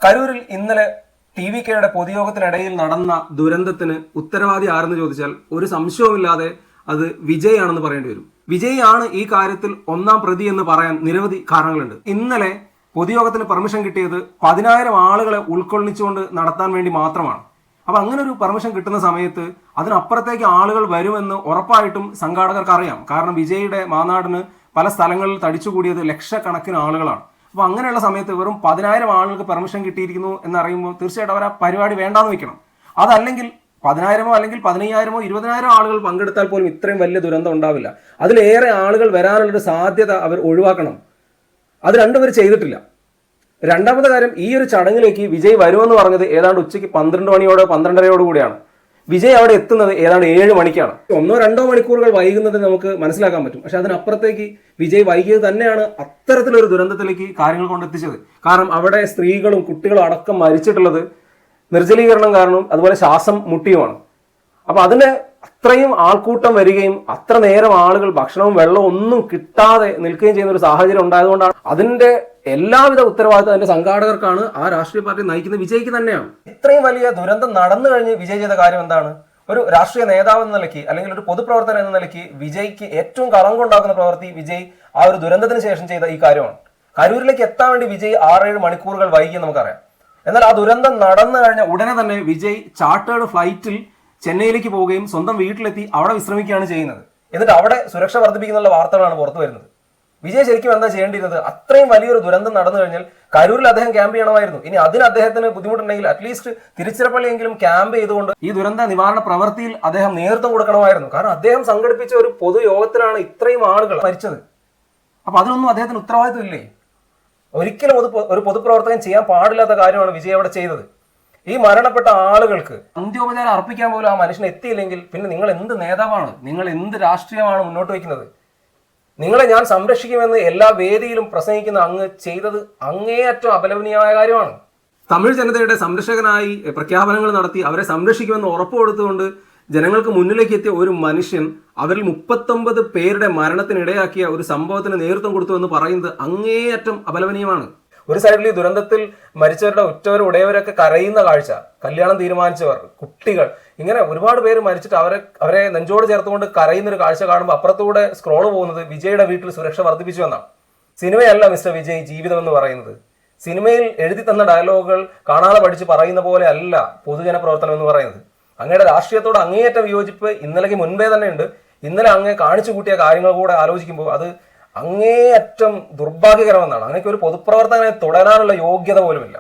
കരൂരിൽ ഇന്നലെ TVKയുടെ പൊതുയോഗത്തിനിടയിൽ നടന്ന ദുരന്തത്തിന് ഉത്തരവാദി ആരെന്ന് ചോദിച്ചാൽ ഒരു സംശയവുമില്ലാതെ അത് വിജയ് ആണെന്ന് പറയേണ്ടി വരും. വിജയ് ആണ് ഈ കാര്യത്തിൽ ഒന്നാം പ്രതി എന്ന് പറയാൻ നിരവധി കാരണങ്ങളുണ്ട്. ഇന്നലെ പൊതുയോഗത്തിന് പെർമിഷൻ കിട്ടിയത് 10,000 ആളുകളെ ഉൾക്കൊള്ളിച്ചുകൊണ്ട് നടത്താൻ വേണ്ടി മാത്രമാണ്. അപ്പൊ അങ്ങനെ ഒരു പെർമിഷൻ കിട്ടുന്ന സമയത്ത് അതിനപ്പുറത്തേക്ക് ആളുകൾ വരുമെന്ന് ഉറപ്പായിട്ടും സംഘാടകർക്ക് അറിയാം. കാരണം വിജയുടെ മാനാടിന് പല സ്ഥലങ്ങളിൽ തടിച്ചുകൂടിയത് ലക്ഷക്കണക്കിന് ആളുകളാണ്. അപ്പൊ അങ്ങനെയുള്ള സമയത്ത് വെറും 10,000 ആളുകൾക്ക് പെർമിഷൻ കിട്ടിയിരിക്കുന്നു എന്നറിയുമ്പോൾ തീർച്ചയായിട്ടും അവർ ആ പരിപാടി വേണ്ടാന്ന് വെക്കണം. അതല്ലെങ്കിൽ 10,000 അല്ലെങ്കിൽ 15,000 20,000 ആളുകൾ പങ്കെടുത്താൽ പോലും ഇത്രയും വലിയ ദുരന്തം ഉണ്ടാവില്ല. അതിലേറെ ആളുകൾ വരാനുള്ളൊരു സാധ്യത അവർ ഒഴിവാക്കണം. അത് രണ്ടുപേർ ചെയ്തിട്ടില്ല. രണ്ടാമത്തെ കാര്യം, ഈ ഒരു ചടങ്ങിലേക്ക് വിജയ് വരുമെന്ന് പറഞ്ഞത് ഏതാണ്ട് ഉച്ചയ്ക്ക് 12 മണിയോട് 12:30 കൂടിയാണ്. വിജയ് അവിടെ എത്തുന്നത് ഏതാണ്ട് 7 മണിക്കാണ്. 1-2 മണിക്കൂറുകൾ വൈകുന്നത് നമുക്ക് മനസ്സിലാക്കാൻ പറ്റും. പക്ഷെ അതിനപ്പുറത്തേക്ക് വിജയ് വൈകിയത് തന്നെയാണ് അത്തരത്തിലൊരു ദുരന്തത്തിലേക്ക് കാര്യങ്ങൾ കൊണ്ടെത്തിച്ചത്. കാരണം അവിടെ സ്ത്രീകളും കുട്ടികളും അടക്കം മരിച്ചിട്ടുള്ളത് നിർജ്ജലീകരണം കാരണവും അതുപോലെ ശ്വാസം മുട്ടിയുമാണ്. അപ്പൊ അതിന് അത്രയും ആൾക്കൂട്ടം വരികയും അത്ര നേരം ആളുകൾ ഭക്ഷണവും വെള്ളവും ഒന്നും കിട്ടാതെ നിൽക്കുകയും ചെയ്യുന്ന ഒരു സാഹചര്യം ഉണ്ടായതുകൊണ്ടാണ് അതിന്റെ എല്ലാവിധ ഉത്തരവാദിത്വം അതിന്റെ സംഘാടകർക്കാണ്. ആ രാഷ്ട്രീയ പാർട്ടി നയിക്കുന്ന വിജയ്ക്ക് തന്നെയാണ്. ഇത്രയും വലിയ ദുരന്തം നടന്നു കഴിഞ്ഞ് വിജയ് ചെയ്ത കാര്യം എന്താണ്? ഒരു രാഷ്ട്രീയ നേതാവ് എന്ന നിലയ്ക്ക് അല്ലെങ്കിൽ ഒരു പൊതുപ്രവർത്തകൻ എന്ന നിലയ്ക്ക് വിജയ്ക്ക് ഏറ്റവും കളങ്കുണ്ടാക്കുന്ന പ്രവൃത്തി വിജയ് ആ ഒരു ദുരന്തത്തിന് ശേഷം ചെയ്ത ഈ കാര്യമാണ്. കരൂരിലേക്ക് എത്താൻ വേണ്ടി വിജയ് 6-7 മണിക്കൂറുകൾ വൈകി നമുക്കറിയാം. എന്നാൽ ആ ദുരന്തം നടന്നു കഴിഞ്ഞ ഉടനെ തന്നെ വിജയ് ചാർട്ടേഡ് ഫ്ലൈറ്റിൽ ചെന്നൈയിലേക്ക് പോവുകയും സ്വന്തം വീട്ടിലെത്തി അവിടെ വിശ്രമിക്കുകയാണ് ചെയ്യുന്നത്. എന്നിട്ട് അവിടെ സുരക്ഷ വർദ്ധിപ്പിക്കുന്ന വാർത്തകളാണ് പുറത്തു വരുന്നത്. വിജയ് ശരിക്കും എന്താ ചെയ്യേണ്ടിയിരുന്നത്? അത്രയും വലിയൊരു ദുരന്തം നടന്നു കഴിഞ്ഞാൽ കരൂരിൽ അദ്ദേഹം ക്യാമ്പ് ചെയ്യണമായിരുന്നു. ഇനി അതിന് അദ്ദേഹത്തിന് ബുദ്ധിമുട്ടുണ്ടെങ്കിൽ അറ്റ്ലീസ്റ്റ് തിരുച്ചിറപ്പള്ളിയെങ്കിലും ക്യാമ്പ് ചെയ്തുകൊണ്ട് ഈ ദുരന്ത നിവാരണ പ്രവൃത്തിയിൽ അദ്ദേഹം നേതൃത്വം കൊടുക്കണമായിരുന്നു. കാരണം അദ്ദേഹം സംഘടിപ്പിച്ച ഒരു പൊതുയോഗത്തിലാണ് ഇത്രയും ആളുകൾ മരിച്ചത്. അപ്പൊ അതിനൊന്നും അദ്ദേഹത്തിന് ഉത്തരവാദിത്വം ഇല്ലേ? ഒരിക്കലും ഒരു പൊതുപ്രവർത്തകൻ ചെയ്യാൻ പാടില്ലാത്ത കാര്യമാണ് വിജയ് അവിടെ ചെയ്തത്. ഈ മരണപ്പെട്ട ആളുകൾക്ക് അന്ത്യോപചാരം അർപ്പിക്കാൻ പോലും ആ മനുഷ്യൻ എത്തിയില്ലെങ്കിൽ പിന്നെ നിങ്ങൾ എന്ത് നേതാവാണ്? നിങ്ങൾ എന്ത് രാഷ്ട്രീയമാണ് മുന്നോട്ട് വയ്ക്കുന്നത്? നിങ്ങളെ ഞാൻ സംരക്ഷിക്കുമെന്ന് എല്ലാ വേദിയിലും പ്രസംഗിക്കുന്ന അങ്ങ് ചെയ്തത് അങ്ങേയറ്റം അപലപനീയമായ കാര്യമാണ്. തമിഴ് ജനതയുടെ സംരക്ഷകനായി പ്രഖ്യാപനങ്ങൾ നടത്തി അവരെ സംരക്ഷിക്കുമെന്ന് ഉറപ്പുകൊടുത്തുകൊണ്ട് ജനങ്ങൾക്ക് മുന്നിലേക്ക് എത്തിയ ഒരു മനുഷ്യൻ അവരിൽ 39 പേരുടെ മരണത്തിനിടയാക്കിയ ഒരു സംഭവത്തിന് നേതൃത്വം കൊടുത്തു എന്ന് പറയുന്നത് അങ്ങേയറ്റം അപലപനീയമാണ്. ഒരു സൈഡിൽ ഈ ദുരന്തത്തിൽ മരിച്ചവരുടെ ഉറ്റവർ ഉടയവരൊക്കെ കരയുന്ന കാഴ്ച, കല്യാണം തീരുമാനിച്ചവർ, കുട്ടികൾ, ഇങ്ങനെ ഒരുപാട് പേര് മരിച്ചിട്ട് അവരെ നെഞ്ചോട് ചേർത്തുകൊണ്ട് കരയുന്ന ഒരു കാഴ്ച കാണുമ്പോൾ അപ്പുറത്തൂടെ സ്ക്രോള് പോകുന്നത് വിജയുടെ വീട്ടിൽ സുരക്ഷ വർദ്ധിപ്പിച്ചു എന്നാണ്. സിനിമയല്ല മിസ്റ്റർ വിജയ് ജീവിതം എന്ന് പറയുന്നത്. സിനിമയിൽ എഴുതി തന്ന ഡയലോഗുകൾ കാണാതെ പഠിച്ച് പറയുന്ന പോലെ അല്ല പൊതുജന പ്രവർത്തനം എന്ന് പറയുന്നത്. അങ്ങയുടെ രാഷ്ട്രീയത്തോട് അങ്ങേയറ്റം വിയോജിപ്പ് ഇന്നലേക്ക് മുൻപേ തന്നെ ഉണ്ട്. ഇന്നലെ അങ്ങേ കാണിച്ചു കൂട്ടിയ കാര്യങ്ങൾ കൂടെ ആലോചിക്കുമ്പോൾ അത് അങ്ങേയറ്റം ദുർഭാഗ്യകരമെന്നാണ്. അങ്ങനെയൊക്കെ ഒരു പൊതുപ്രവർത്തകനെ തുടരാനുള്ള യോഗ്യത പോലുമില്ല.